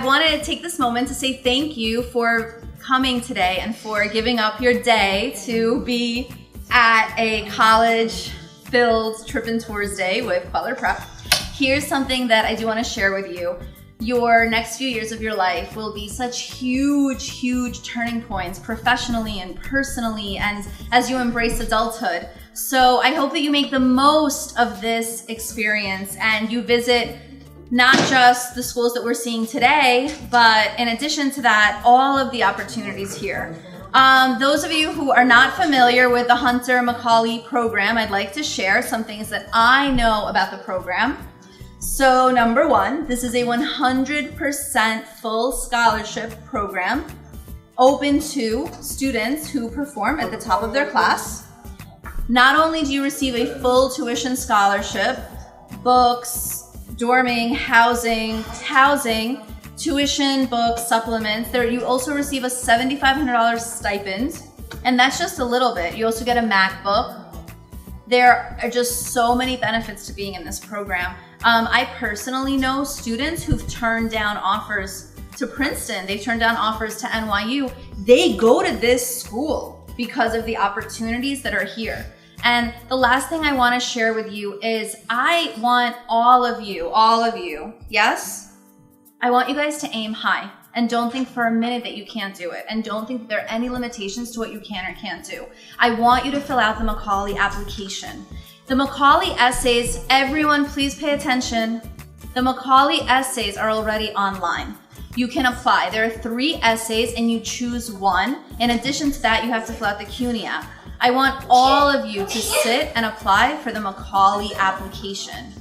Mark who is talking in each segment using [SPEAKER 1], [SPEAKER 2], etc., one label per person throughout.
[SPEAKER 1] wanted to take this moment to say thank you for coming today and for giving up your day to be at a college-filled Trip and Tours Day with Kweller Prep. Here's something that I do want to share with you. Your next few years of your life will be such huge, huge turning points professionally and personally and as you embrace adulthood. So I hope that you make the most of this experience and you visit not just the schools that we're seeing today, but in addition to that, all of the opportunities here. Those of you who are not familiar with the Hunter Macaulay program, I'd like to share some things that I know about the program. So number one, this is a 100% full scholarship program open to students who perform at the top of their class. Not only do you receive a full tuition scholarship, books, dorming, housing, tuition, books, supplements, you also receive a $7,500 stipend, and that's just a little bit. You also get a MacBook. There are just so many benefits to being in this program. I personally know students who've turned down offers to Princeton. They turned down offers to NYU. They go to this school because of the opportunities that are here. And the last thing I want to share with you is I want all of you, yes? I want you guys to aim high and don't think for a minute that you can't do it. And don't think that there are any limitations to what you can or can't do. I want you to fill out the Macaulay application. The Macaulay essays, everyone please pay attention. The Macaulay essays are already online. You can apply. There are 3 essays and you choose one. In addition to that, you have to fill out the CUNY app. I want all of you to sit and apply for the Macaulay application.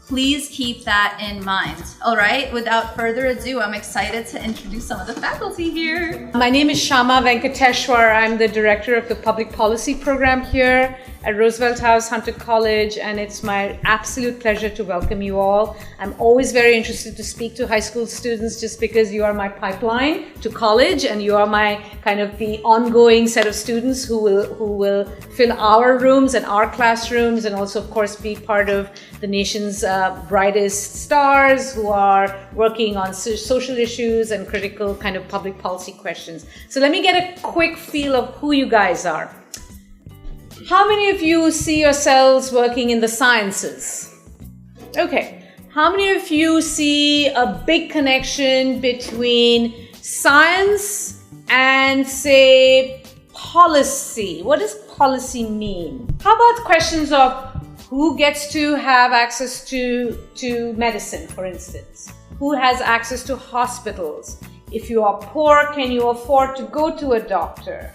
[SPEAKER 1] Please keep that in mind. All right, without further ado, I'm excited to introduce some of the faculty here.
[SPEAKER 2] My name is Shama Venkateshwar. I'm the director of the public policy program here at Roosevelt House, Hunter College, and it's my absolute pleasure to welcome you all. I'm always very interested to speak to high school students just because you are my pipeline to college and you are my kind of the ongoing set of students who will fill our rooms and our classrooms and also of course be part of the nation's brightest stars who are working on social issues and critical kind of public policy questions. So let me get a quick feel of who you guys are. How many of you see yourselves working in the sciences? Okay. How many of you see a big connection between science and, say, policy? What does policy mean? How about questions of who gets to have access to medicine, for instance? Who has access to hospitals? If you are poor, can you afford to go to a doctor?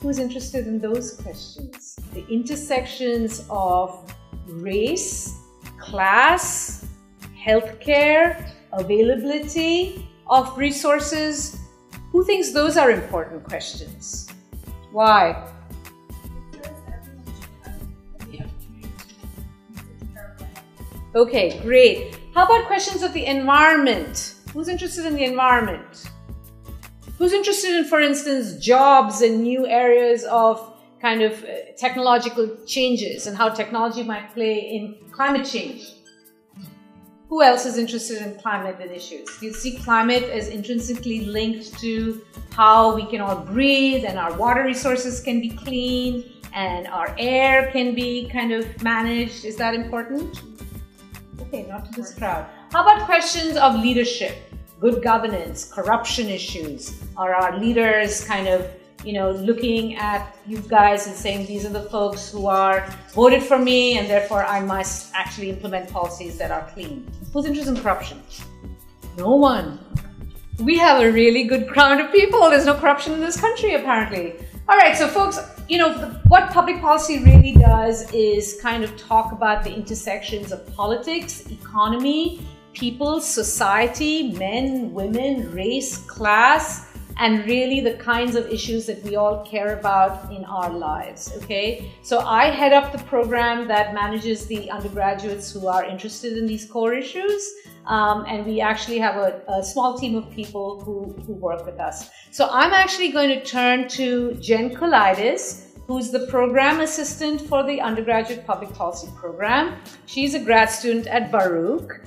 [SPEAKER 2] Who's interested in those questions? The intersections of race, class, healthcare, availability of resources. Who thinks those are important questions? Why? Okay, great. How about questions of the environment? Who's interested in the environment? Who's interested in, for instance, jobs and new areas of kind of technological changes and how technology might play in climate change? Who else is interested in climate and issues? You see climate as intrinsically linked to how we can all breathe and our water resources can be clean and our air can be kind of managed. Is that important? Okay, not to this crowd. How about questions of leadership? Good governance, corruption issues? Are our leaders kind of, looking at you guys and saying, these are the folks who are voted for me and therefore I must actually implement policies that are clean? Who's interested in corruption? No one. We have a really good crowd of people. There's no corruption in this country, apparently. All right, so folks, what public policy really does is kind of talk about the intersections of politics, economy, people, society, men, women, race, class, and really the kinds of issues that we all care about in our lives, okay? So I head up the program that manages the undergraduates who are interested in these core issues, and we actually have a small team of people who work with us. So I'm actually going to turn to Jen Kolaitis, who's the program assistant for the undergraduate public policy program. She's a grad student at Baruch.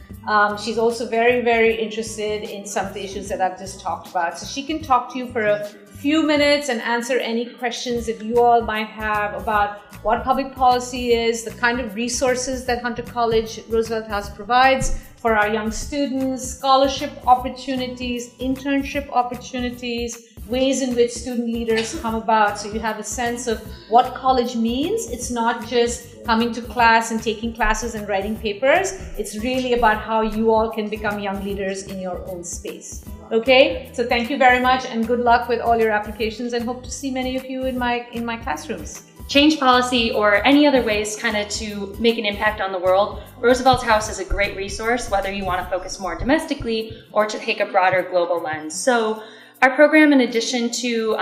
[SPEAKER 2] She's also very, very interested in some of the issues that I've just talked about. So she can talk to you for a few minutes and answer any questions that you all might have about what public policy is, the kind of resources that Hunter College Roosevelt House provides for our young students, scholarship opportunities, internship opportunities, ways in which student leaders come about, so you have a sense of what college means. It's not just coming to class and taking classes and writing papers. It's really about how you all can become young leaders in your own space. Okay, so thank you very much and good luck with all your applications, and hope to see many of you in my classrooms.
[SPEAKER 3] Change policy or any other ways kind of to make an impact on the world, Roosevelt House is a great resource, whether you want to focus more domestically or to take a broader global lens. So our program, in addition to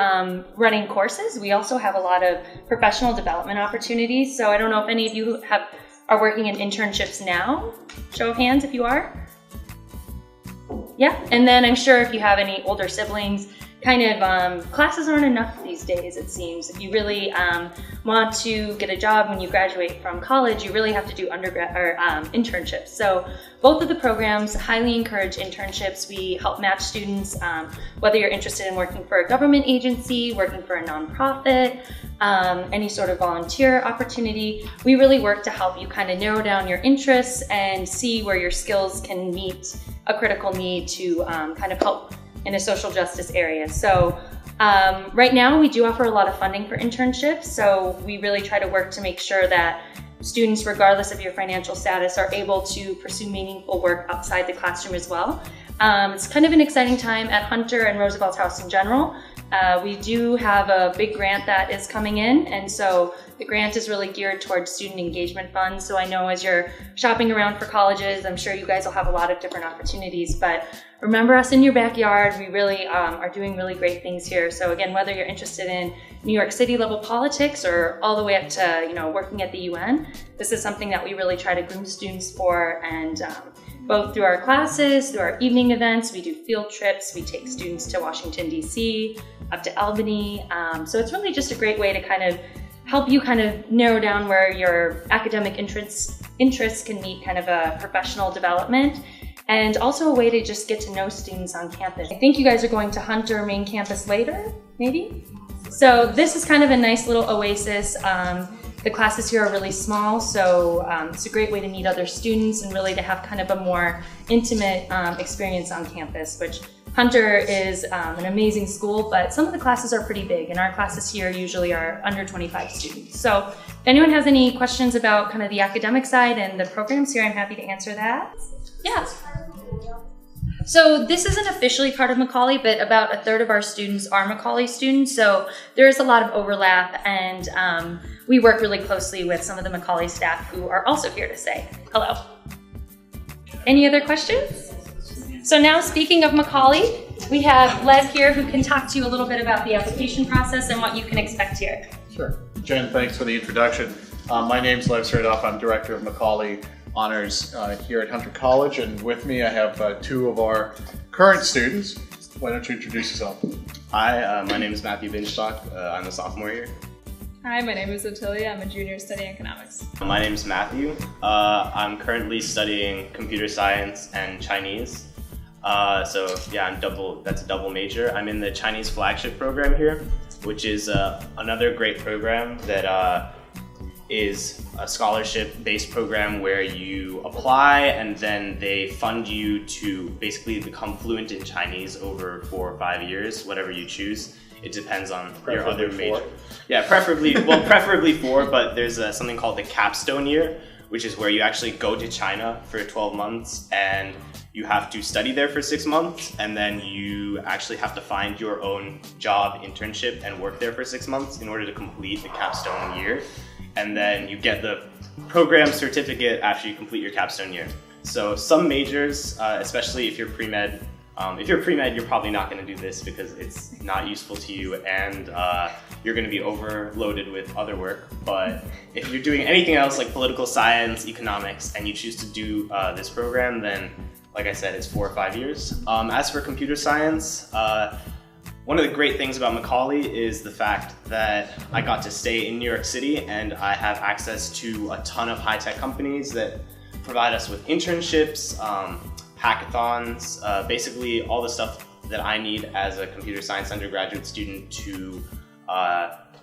[SPEAKER 3] running courses, we also have a lot of professional development opportunities. So I don't know if any of you are working in internships now. Show of hands if you are. Yeah, and then I'm sure if you have any older siblings, classes aren't enough these days, it seems. If you really want to get a job when you graduate from college, you really have to do undergrad or internships. So both of the programs highly encourage internships. We help match students, whether you're interested in working for a government agency, working for a nonprofit, any sort of volunteer opportunity. We really work to help you kind of narrow down your interests and see where your skills can meet a critical need to kind of help in a social justice area. So right now we do offer a lot of funding for internships. So we really try to work to make sure that students, regardless of your financial status, are able to pursue meaningful work outside the classroom as well. It's kind of an exciting time at Hunter and Roosevelt House in general. We do have a big grant that is coming in, and so the grant is really geared towards student engagement funds. So I know as you're shopping around for colleges, I'm sure you guys will have a lot of different opportunities, but remember us in your backyard. We really are doing really great things here. So again, whether you're interested in New York City level politics or all the way up to working at the UN, this is something that we really try to groom students for, and both through our classes, through our evening events, we do field trips, we take students to Washington, D.C., up to Albany. So it's really just a great way to kind of help you kind of narrow down where your academic interests can meet kind of a professional development, and also a way to just get to know students on campus. I think you guys are going to Hunter main campus later, maybe? So this is kind of a nice little oasis. The classes here are really small, so it's a great way to meet other students and really to have kind of a more intimate experience on campus, which Hunter is an amazing school, but some of the classes are pretty big, and our classes here usually are under 25 students. So if anyone has any questions about kind of the academic side and the programs here, I'm happy to answer that. Yeah. So this isn't officially part of Macaulay, but about a third of our students are Macaulay students, so there is a lot of overlap, and we work really closely with some of the Macaulay staff who are also here to say hello. Any other questions? So now, speaking of Macaulay, we have Lev here who can talk to you a little bit about the application process and what you can expect here.
[SPEAKER 4] Sure. Jen, thanks for the introduction. My name's Lev Sradoff. I'm Director of Macaulay Honors here at Hunter College, and with me I have two of our current students. Why don't you introduce yourself?
[SPEAKER 5] Hi, my name is Matthew Binstock. I'm a sophomore here.
[SPEAKER 6] Hi, my name is Otilia. I'm a junior studying economics.
[SPEAKER 5] My name is Matthew. I'm currently studying computer science and Chinese. So yeah, that's a double major. I'm in the Chinese flagship program here, which is another great program that is a scholarship-based program where you apply and then they fund you to basically become fluent in Chinese over 4 or 5 years, whatever you choose. It depends on your other major. Yeah, preferably 4, but there's something called the capstone year, which is where you actually go to China for 12 months and you have to study there for 6 months, and then you actually have to find your own job internship and work there for 6 months in order to complete the capstone year. And then you get the program certificate after you complete your capstone year. So some majors, especially if you're pre-med, you're probably not going to do this because it's not useful to you, and you're going to be overloaded with other work. But if you're doing anything else like political science, economics, and you choose to do this program, then like I said, it's 4 or 5 years. As for computer science, one of the great things about Macaulay is the fact that I got to stay in New York City and I have access to a ton of high-tech companies that provide us with internships, hackathons, basically all the stuff that I need as a computer science undergraduate student to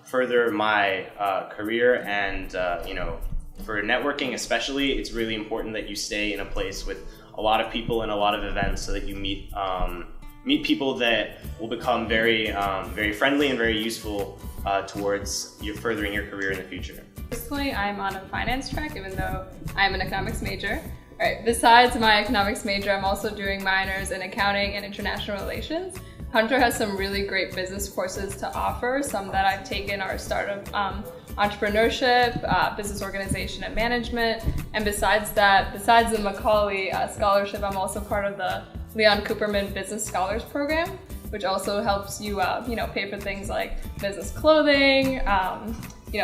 [SPEAKER 5] further my career. And for networking especially, it's really important that you stay in a place with a lot of people and a lot of events so that you meet people that will become very friendly and very useful towards furthering your career in the future.
[SPEAKER 6] Personally, I'm on a finance track, even though I'm an economics major. All right, besides my economics major, I'm also doing minors in accounting and international relations. Hunter has some really great business courses to offer. Some that I've taken are startup entrepreneurship, business organization and management. And besides the Macaulay Scholarship, I'm also part of the Leon Cooperman Business Scholars Program, which also helps you, pay for things like business clothing,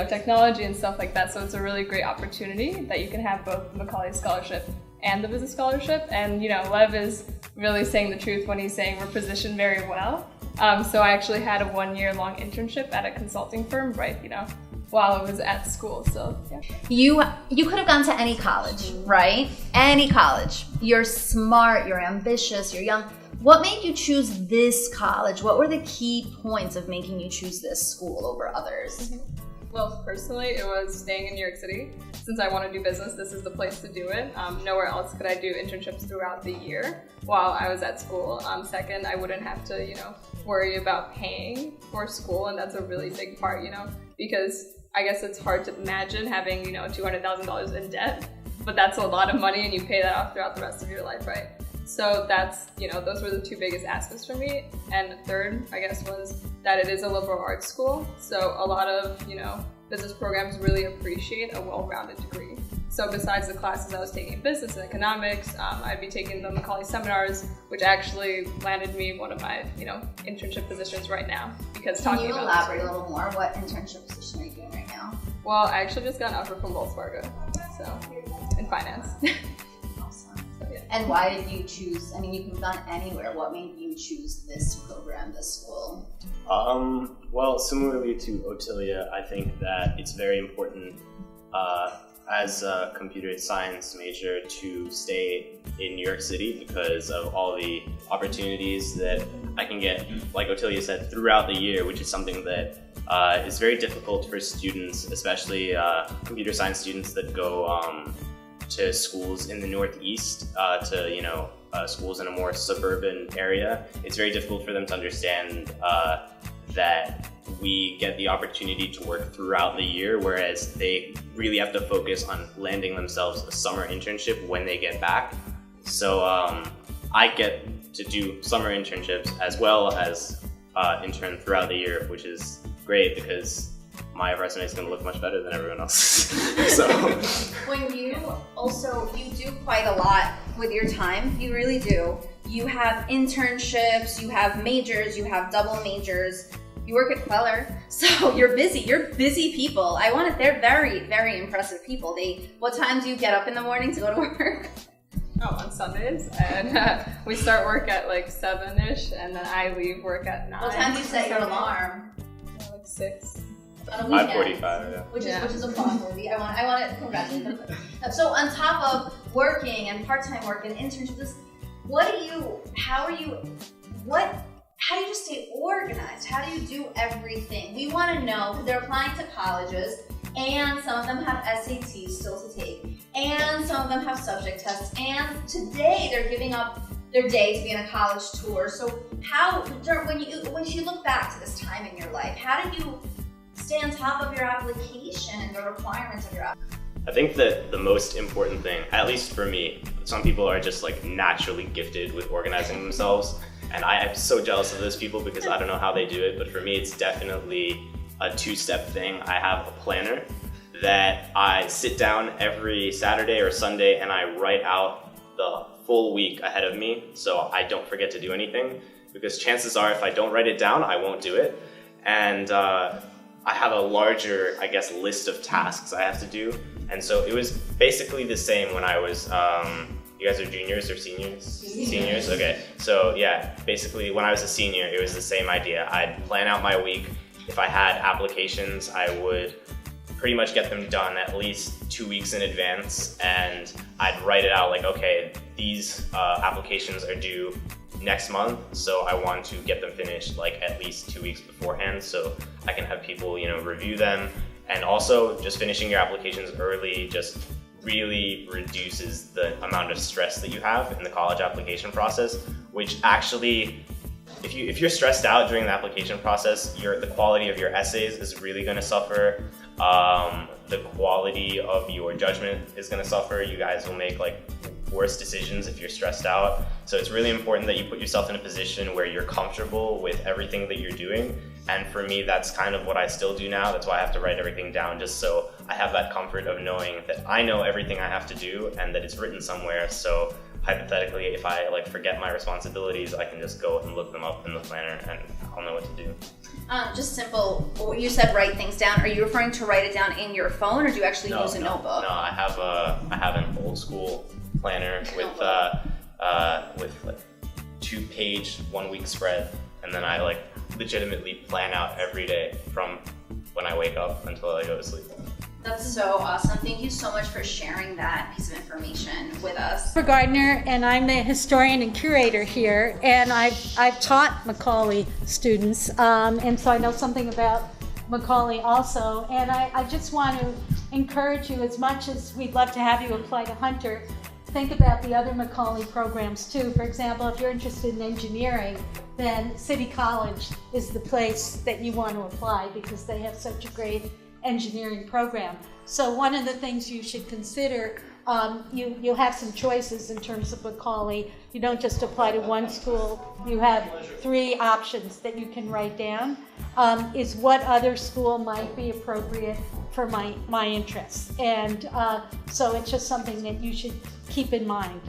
[SPEAKER 6] technology and stuff like that. So it's a really great opportunity that you can have both the Macaulay Scholarship and the Business Scholarship. And, Lev is really saying the truth when he's saying we're positioned very well. So I actually had a 1-year-long internship at a consulting firm, right, while I was at school. So, yeah.
[SPEAKER 1] You could have gone to any college, right? Any college. You're smart, you're ambitious, you're young. What made you choose this college? What were the key points of making you choose this school over others?
[SPEAKER 6] Well, personally, it was staying in New York City. Since I want to do business, this is the place to do it. Nowhere else could I do internships throughout the year while I was at school. Second, I wouldn't have to, worry about paying for school, and that's a really big part, because I guess it's hard to imagine having, $200,000 in debt, but that's a lot of money and you pay that off throughout the rest of your life, right? So that's, those were the two biggest aspects for me. And third, I guess, was that it is a liberal arts school. So a lot of, business programs really appreciate a well-rounded degree. So besides the classes I was taking in business and economics, I'd be taking the Macaulay seminars, which actually landed me one of my, internship positions right now. Because
[SPEAKER 1] Can you elaborate a little more? What internship position are you doing right now?
[SPEAKER 6] Well, I actually just got an offer from Wells Fargo, so in finance.
[SPEAKER 1] And why did you choose, you could have gone anywhere. What made you choose this program, this school?
[SPEAKER 5] Well, similarly to Otilia, I think that it's very important as a computer science major to stay in New York City because of all the opportunities that I can get, like Otilia said, throughout the year, which is something that is very difficult for students, especially computer science students that go to schools in the Northeast, to schools in a more suburban area. It's very difficult for them to understand that we get the opportunity to work throughout the year, whereas they really have to focus on landing themselves a summer internship when they get back. So I get to do summer internships as well as intern throughout the year, which is great because my resume is going to look much better than everyone else's. So
[SPEAKER 1] when you do quite a lot with your time, you really do. You have internships, you have majors, you have double majors. You work at Kweller, so you're busy. You're busy people. They're very, very impressive people. What time do you get up in the morning to go to work?
[SPEAKER 6] Oh, on Sundays, and we start work at like 7-ish, and then I leave work at 9.
[SPEAKER 1] What time do you set your alarm?
[SPEAKER 6] Like 6.
[SPEAKER 5] 5:45, yeah.
[SPEAKER 1] Which is applaud-worthy. I want to congratulate them. So on top of working and part-time work and internships, how do you just stay organized? How do you do everything? We want to know, because they're applying to colleges, and some of them have SATs still to take, and some of them have subject tests, and today they're giving up their day to be on a college tour. So when you look back to this time in your life, how did you stay on top of your application and the requirements of your application?
[SPEAKER 5] I think that the most important thing, at least for me, some people are just like naturally gifted with organizing themselves. And I am so jealous of those people because I don't know how they do it, but for me it's definitely a 2-step thing. I have a planner that I sit down every Saturday or Sunday and I write out the full week ahead of me so I don't forget to do anything, because chances are if I don't write it down, I won't do it. And I have a larger, list of tasks I have to do. And so it was basically the same when I was you guys are juniors or seniors? Seniors, okay. So yeah, basically when I was a senior, it was the same idea. I'd plan out my week. If I had applications, I would pretty much get them done at least 2 weeks in advance, and I'd write it out like, okay, these applications are due next month, so I want to get them finished like at least 2 weeks beforehand so I can have people, you know, review them. And also just finishing your applications early just really reduces the amount of stress that you have in the college application process, which actually, if you're stressed out during the application process, the quality of your essays is really going to suffer. The quality of your judgment is going to suffer. You guys will make like worse decisions if you're stressed out. So it's really important that you put yourself in a position where you're comfortable with everything that you're doing. And for me, that's kind of what I still do now. That's why I have to write everything down, just so I have that comfort of knowing that I know everything I have to do and that it's written somewhere. So hypothetically, if I like forget my responsibilities, I can just go and look them up in the planner and I'll know what to do.
[SPEAKER 1] Just simple, you said write things down. Are you referring to write it down in your phone, or do you actually use a notebook?
[SPEAKER 5] No, I have an old school planner with like 2-page 1 week spread, and then I like legitimately plan out every day from when I wake up until I go to sleep.
[SPEAKER 1] That's so awesome. Thank you so much for sharing that piece of information with us.
[SPEAKER 7] I'm Gardner, and I'm the historian and curator here, and I've taught Macaulay students, and so I know something about Macaulay also, and I just want to encourage you, as much as we'd love to have you apply to Hunter, think about the other Macaulay programs too. For example, if you're interested in engineering, then City College is the place that you want to apply because they have such a great engineering program. So one of the things you should consider, you'll have some choices in terms of Macaulay. You don't just apply to one school, you have 3 options that you can write down. Is what other school might be appropriate for my interests. And so it's just something that you should keep in mind.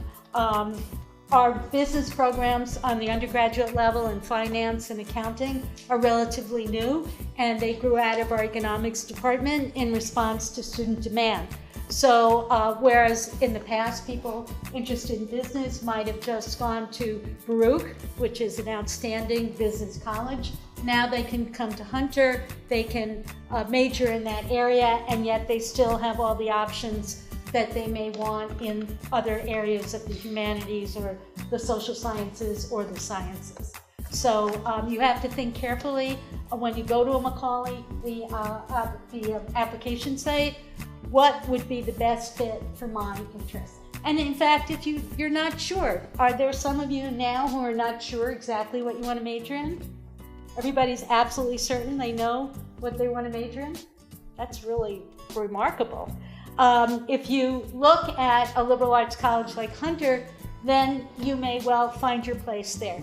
[SPEAKER 7] Our business programs on the undergraduate level in finance and accounting are relatively new, and they grew out of our economics department in response to student demand. So whereas in the past people interested in business might have just gone to Baruch, which is an outstanding business college, now they can come to Hunter, they can major in that area, and yet they still have all the options that they may want in other areas of the humanities or the social sciences or the sciences. So you have to think carefully when you go to a Macaulay, the application site, what would be the best fit for my interests. And in fact, if you're not sure, are there some of you now who are not sure exactly what you want to major in? Everybody's absolutely certain they know what they want to major in? That's really remarkable. If you look at a liberal arts college like Hunter, then you may well find your place there.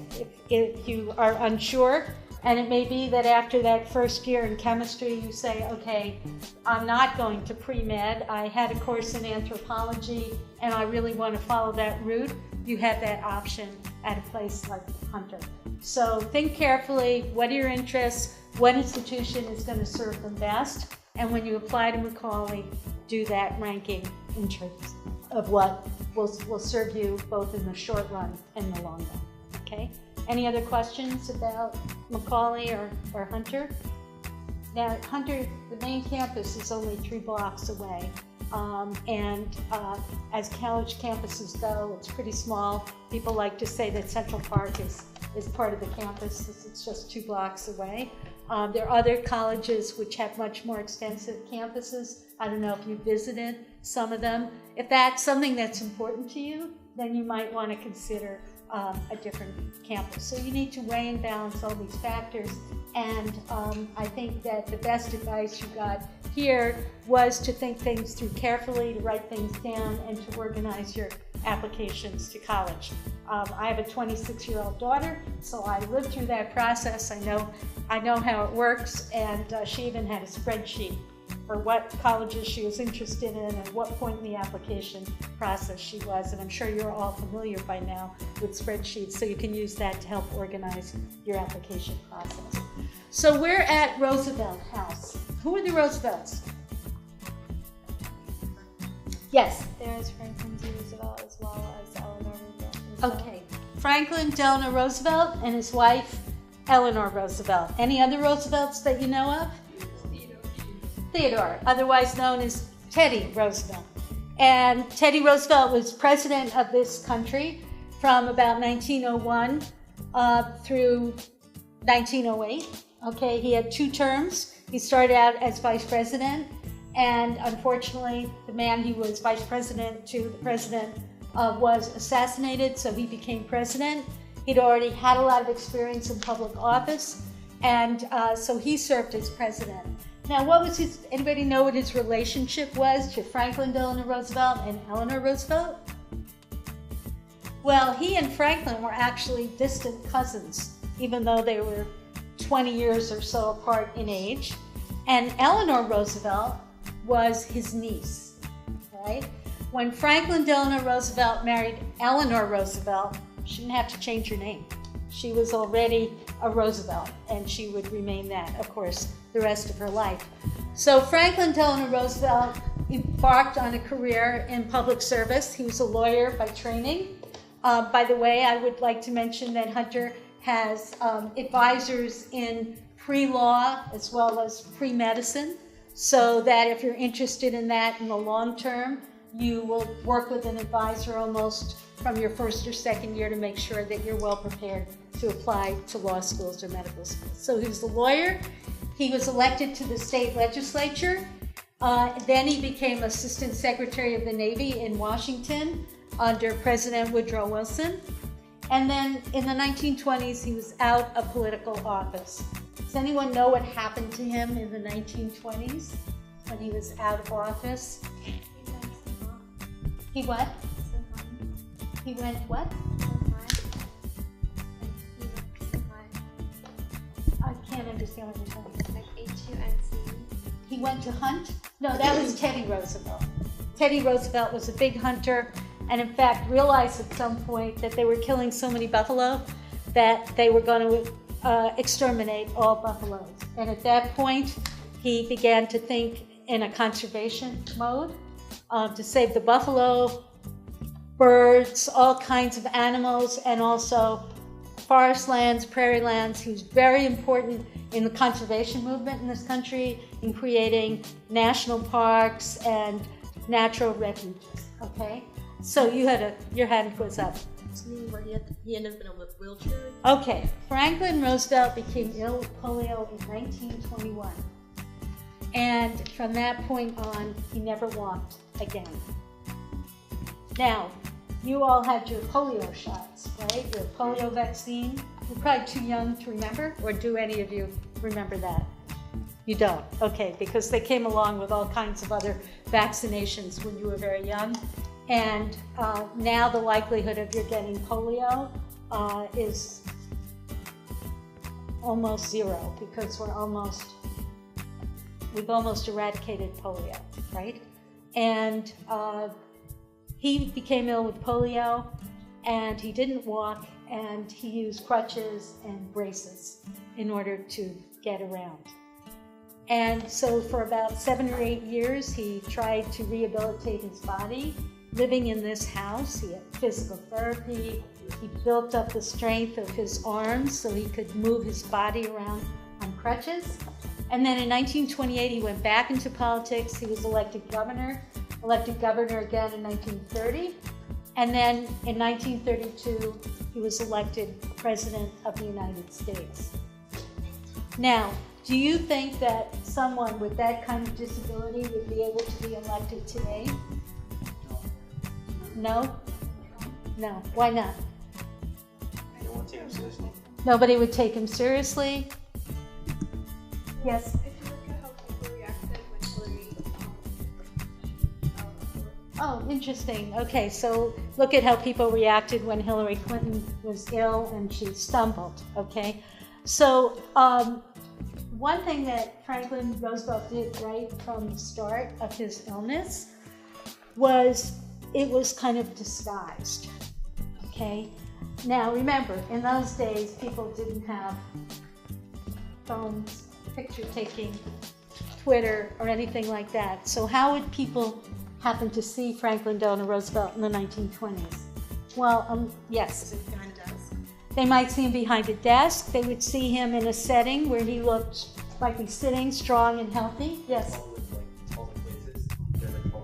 [SPEAKER 7] If you are unsure, and it may be that after that first year in chemistry you say, okay, I'm not going to pre-med, I had a course in anthropology and I really want to follow that route, you have that option at a place like Hunter. So think carefully, what are your interests, what institution is going to serve them best, and when you apply to Macaulay, do that ranking in terms of what will serve you both in the short run and the long run. Okay? Any other questions about Macaulay or Hunter? Now, Hunter, the main campus is only 3 blocks away. As college campuses go, it's pretty small. People like to say that Central Park is part of the campus. It's just 2 blocks away. There are other colleges which have much more extensive campuses. I don't know if you visited some of them. If that's something that's important to you, then you might want to consider a different campus. So you need to weigh and balance all these factors. And I think that the best advice you got here was to think things through carefully, to write things down, and to organize your applications to college. I have a 26-year-old daughter, so I lived through that process. I know how it works, and she even had a spreadsheet for what colleges she was interested in and what point in the application process she was. And I'm sure you're all familiar by now with spreadsheets, so you can use that to help organize your application process. So we're at Roosevelt House. Who are the Roosevelts? Yes?
[SPEAKER 8] There is Franklin D. Roosevelt as well as Eleanor Roosevelt.
[SPEAKER 7] Okay. Franklin Delano Roosevelt and his wife, Eleanor Roosevelt. Any other Roosevelts that you know of? Theodore, otherwise known as Teddy Roosevelt. And Teddy Roosevelt was president of this country from about 1901 through 1908. Okay, he had 2 terms. He started out as vice president, and unfortunately, the man he was vice president to, the president, was assassinated, so he became president. He'd already had a lot of experience in public office, and so he served as president. Now, what was his, anybody know what his relationship was to Franklin Delano Roosevelt and Eleanor Roosevelt? Well, he and Franklin were actually distant cousins, even though they were 20 years or so apart in age. And Eleanor Roosevelt was his niece, right? When Franklin Delano Roosevelt married Eleanor Roosevelt, she didn't have to change her name. She was already a Roosevelt, and she would remain that, of course, the rest of her life. So Franklin Delano Roosevelt embarked on a career in public service. He was a lawyer by training. By the way, I would like to mention that Hunter has advisors in pre-law as well as pre-medicine, so that if you're interested in that in the long term, you will work with an advisor almost from your first or second year to make sure that you're well prepared to apply to law schools or medical schools. So he was a lawyer. He was elected to the state legislature. Then he became Assistant Secretary of the Navy in Washington under President Woodrow Wilson. And then in the 1920s, he was out of political office. Does anyone know what happened to him in the 1920s when he was out of office? He what? He went what? I can't understand what you're saying.
[SPEAKER 8] Like HUNC.
[SPEAKER 7] He went to hunt? No, that was Teddy Roosevelt. Teddy Roosevelt was a big hunter, and in fact realized at some point that they were killing so many buffalo that they were going to exterminate all buffaloes. And at that point, he began to think in a conservation mode to save the buffalo, birds, all kinds of animals, and also forest lands, prairie lands. He was very important in the conservation movement in this country, in creating national parks and natural refuges, okay? So you had your hand was up.
[SPEAKER 9] He ended up in a wheelchair.
[SPEAKER 7] Okay, Franklin Roosevelt became ill with polio in 1921. And from that point on, he never walked again. Now, you all had your polio shots, right? Your polio vaccine. You're probably too young to remember, or do any of you remember that? You don't, okay, because they came along with all kinds of other vaccinations when you were very young. And now the likelihood of you getting polio is almost zero, because we've almost eradicated polio, right? And he became ill with polio, and he didn't walk, and he used crutches and braces in order to get around. And so for about 7 or 8 years, he tried to rehabilitate his body, living in this house. He had physical therapy. He built up the strength of his arms so he could move his body around on crutches. And then in 1928, he went back into politics. He was elected governor again in 1930. And then in 1932, he was elected President of the United States. Now, do you think that someone with that kind of disability would be able to be elected today? No? No. Why not?
[SPEAKER 5] No one take him seriously.
[SPEAKER 7] Nobody would take him seriously? Yes?
[SPEAKER 8] If you look at how people reacted when Hillary
[SPEAKER 7] Oh, interesting. Okay, so look at how people reacted when Hillary Clinton was ill and she stumbled, okay? So one thing that Franklin Roosevelt did right from the start of his illness was it was kind of disguised, okay? Now remember, in those days, people didn't have phones, picture taking, Twitter, or anything like that. So how would people happen to see Franklin Delano Roosevelt in the 1920s? Well, yes.
[SPEAKER 9] Behind a desk.
[SPEAKER 7] They might see him behind a desk. They would see him in a setting where he looked like he's sitting strong and healthy. Yes?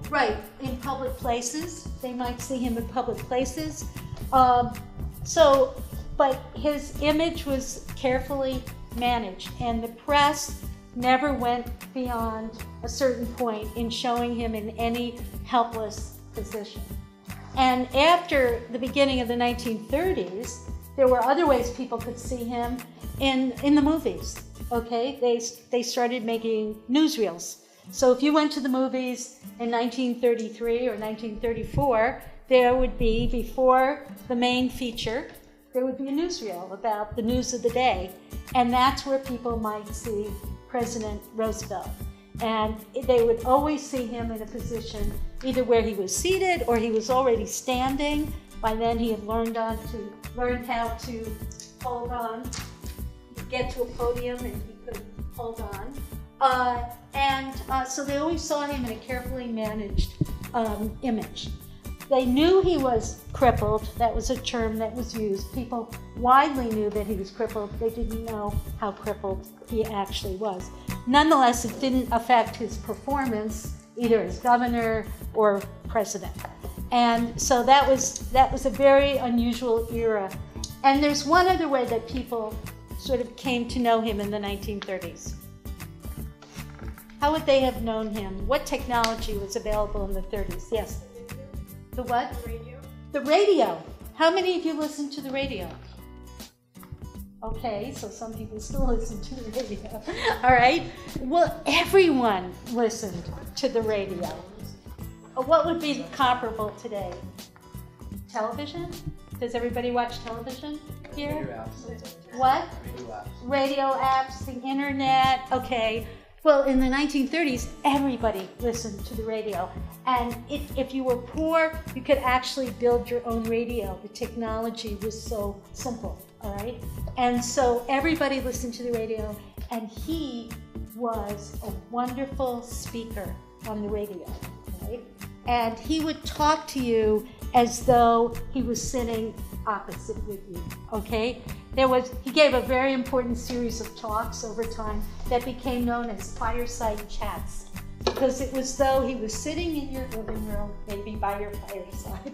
[SPEAKER 7] Right, in public places. They might see him in public places. But his image was carefully managed, and the press never went beyond a certain point in showing him in any helpless position. And after the beginning of the 1930s, there were other ways people could see him in the movies, okay? They started making newsreels. So if you went to the movies in 1933 or 1934, there would be, before the main feature, there would be a newsreel about the news of the day. And that's where people might see President Roosevelt. And they would always see him in a position either where he was seated or he was already standing. By then he had learned how to hold on, get to a podium, and he could hold on. So they always saw him in a carefully managed image. They knew he was crippled. That was a term that was used. People widely knew that he was crippled. They didn't know how crippled he actually was. Nonetheless, it didn't affect his performance, either as governor or president. And so that was a very unusual era. And there's one other way that people sort of came to know him in the 1930s. How would they have known him? What technology was available in the 30s? Yes? The what?
[SPEAKER 9] The radio.
[SPEAKER 7] The radio. How many of you listen to the radio? Okay, so some people still listen to the radio. All right. Well, everyone listened to the radio. What would be comparable today? Television? Does everybody watch television here?
[SPEAKER 10] Radio apps.
[SPEAKER 7] What?
[SPEAKER 10] Radio apps.
[SPEAKER 7] Radio apps, the internet. Okay. Well, in the 1930s, everybody listened to the radio. And if you were poor, you could actually build your own radio. The technology was so simple, all right? And so everybody listened to the radio, and he was a wonderful speaker on the radio, right? And he would talk to you as though he was sitting opposite with you, okay? He gave a very important series of talks over time that became known as fireside chats, because it was though he was sitting in your living room, maybe by your fireside,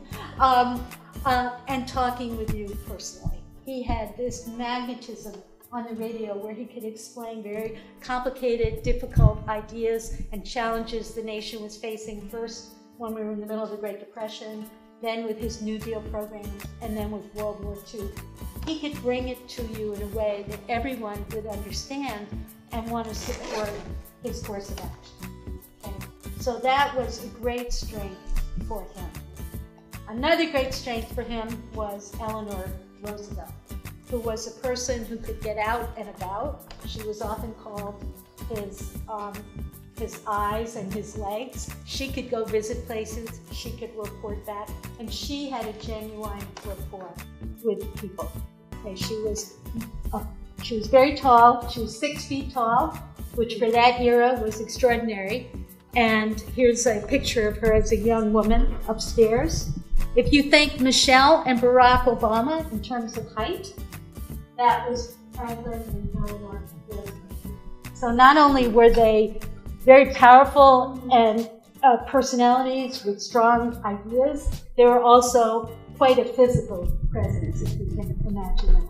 [SPEAKER 7] and talking with you personally. He had this magnetism on the radio where he could explain very complicated, difficult ideas and challenges the nation was facing, first when we were in the middle of the Great Depression, then with his New Deal program, and then with World War II. He could bring it to you in a way that everyone would understand and want to support his course of action. Okay? So that was a great strength for him. Another great strength for him was Eleanor Roosevelt, who was a person who could get out and about. She was often called his eyes and his legs. She could go visit places, she could report back, and she had a genuine rapport with people. Okay, she was very tall. She was 6 feet tall, which for that era was extraordinary. And here's a picture of her as a young woman upstairs. If you think Michelle and Barack Obama in terms of height, that was Franklin and Eleanor Roosevelt. So not only were they very powerful and personalities with strong ideas, they were also quite a physical presence, if you can imagine that.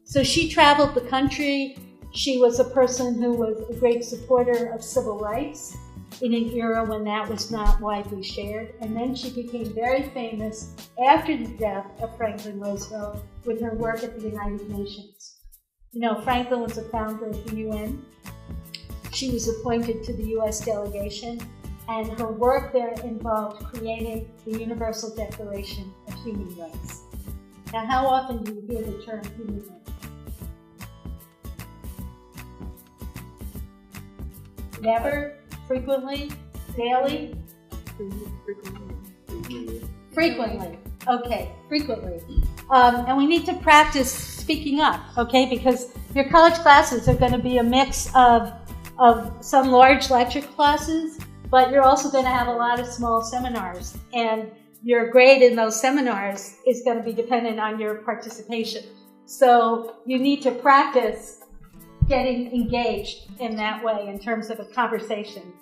[SPEAKER 7] So she traveled the country. She was a person who was a great supporter of civil rights in an era when that was not widely shared. And then she became very famous after the death of Franklin Roosevelt with her work at the United Nations. You know, Franklin was a founder of the UN. She was appointed to the U.S. delegation, and her work there involved creating the Universal Declaration of Human Rights. Now, how often do you hear the term human rights? Never? Frequently? Daily? Frequently. Okay, frequently. And we need to practice speaking up, okay? Because your college classes are going to be a mix of some large lecture classes, but you're also going to have a lot of small seminars, and your grade in those seminars is going to be dependent on your participation. So you need to practice getting engaged in that way in terms of a conversation.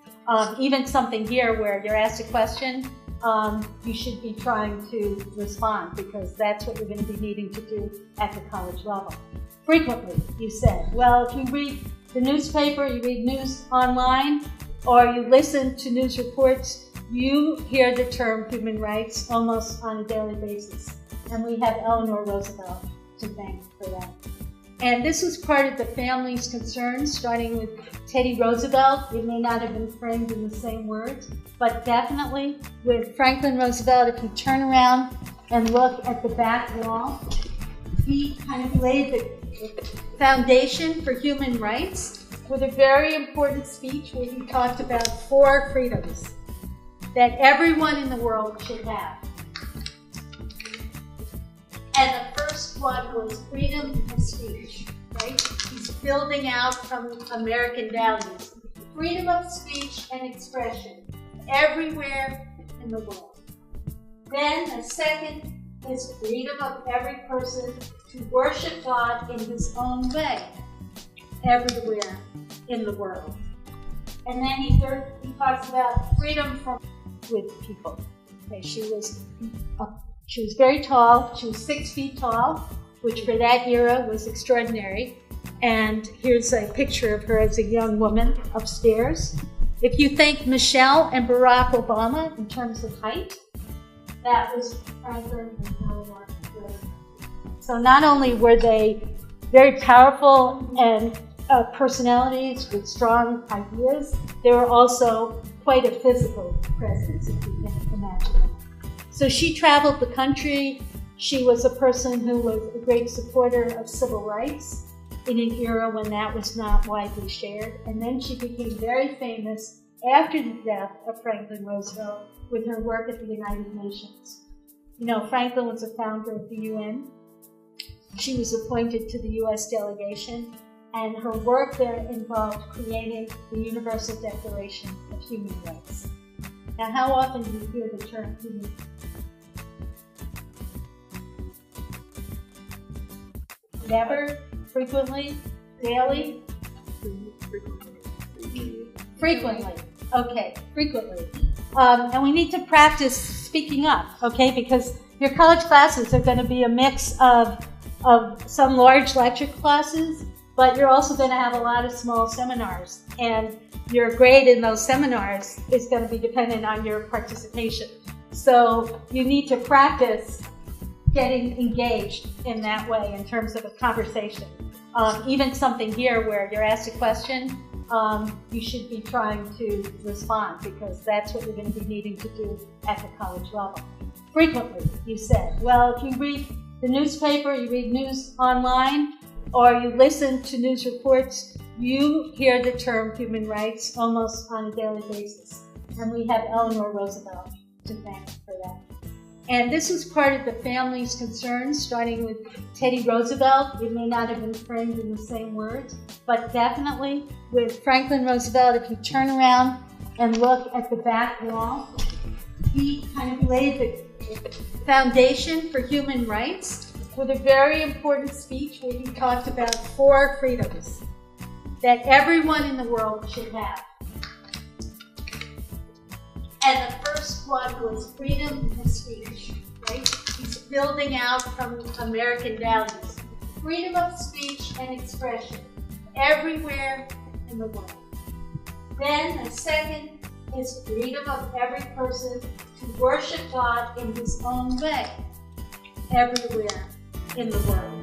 [SPEAKER 7] Even something here where you're asked a question, you should be trying to respond because that's what you're going to be needing to do at the college level. Frequently, you said, well, if you read the newspaper, you read news online, or you listen to news reports, you hear the term human rights almost on a daily basis. And we have Eleanor Roosevelt to thank for that. And this was part of the family's concerns, starting with Teddy Roosevelt. It may not have been framed in the same words, but definitely with Franklin Roosevelt, if you turn around and look at the back wall, he kind of laid the foundation for human rights with a very important speech where he talked about 4 freedoms that everyone in the world should have. And the first one was freedom of speech, right? He's building out from American values. Freedom of speech and expression everywhere in the world. Then the second is freedom of every person to worship God in his own way everywhere in the world. And then he talks about freedom from with people. Okay, she was very tall. She was 6 feet tall, which for that era was extraordinary. And here's a picture of her as a young woman upstairs. If you think Michelle and Barack Obama in terms of height, that was Franklin and Eleanor Roosevelt. So not only were they very powerful and personalities with strong ideas, they were also quite a physical presence, if you can imagine it. So she traveled the country. She was a person who was a great supporter of civil rights in an era when that was not widely shared. And then she became very famous after the death of Franklin Roosevelt with her work at the United Nations. You know, Franklin was a founder of the UN. She was appointed to the US delegation, and her work there involved creating the Universal Declaration of Human Rights. Now, how often do you hear the term human rights? Never? Frequently? Daily? Frequently. Okay, frequently. And we need to practice speaking up, okay? Because your college classes are going to be a mix of some large lecture classes, but you're also going to have a lot of small seminars. And your grade in those seminars is going to be dependent on your participation. So you need to practice getting engaged in that way in terms of a conversation. Even something here where you're asked a question, you should be trying to respond because that's what you're going to be needing to do at the college level. Frequently, you said, well, if you read the newspaper, you read news online, or you listen to news reports, you hear the term human rights almost on a daily basis. And we have Eleanor Roosevelt to thank for that. And this was part of the family's concerns, starting with Teddy Roosevelt. It may not have been framed in the same words, but definitely with Franklin Roosevelt, if you turn around and look at the back wall, he kind of laid the foundation for human rights with a very important speech where he talked about 4 freedoms that everyone in the world should have. And the first one was freedom of speech, right? He's building out from American values. Freedom of speech and expression everywhere in the world. Then the second is freedom of every person to worship God in his own way everywhere in the world.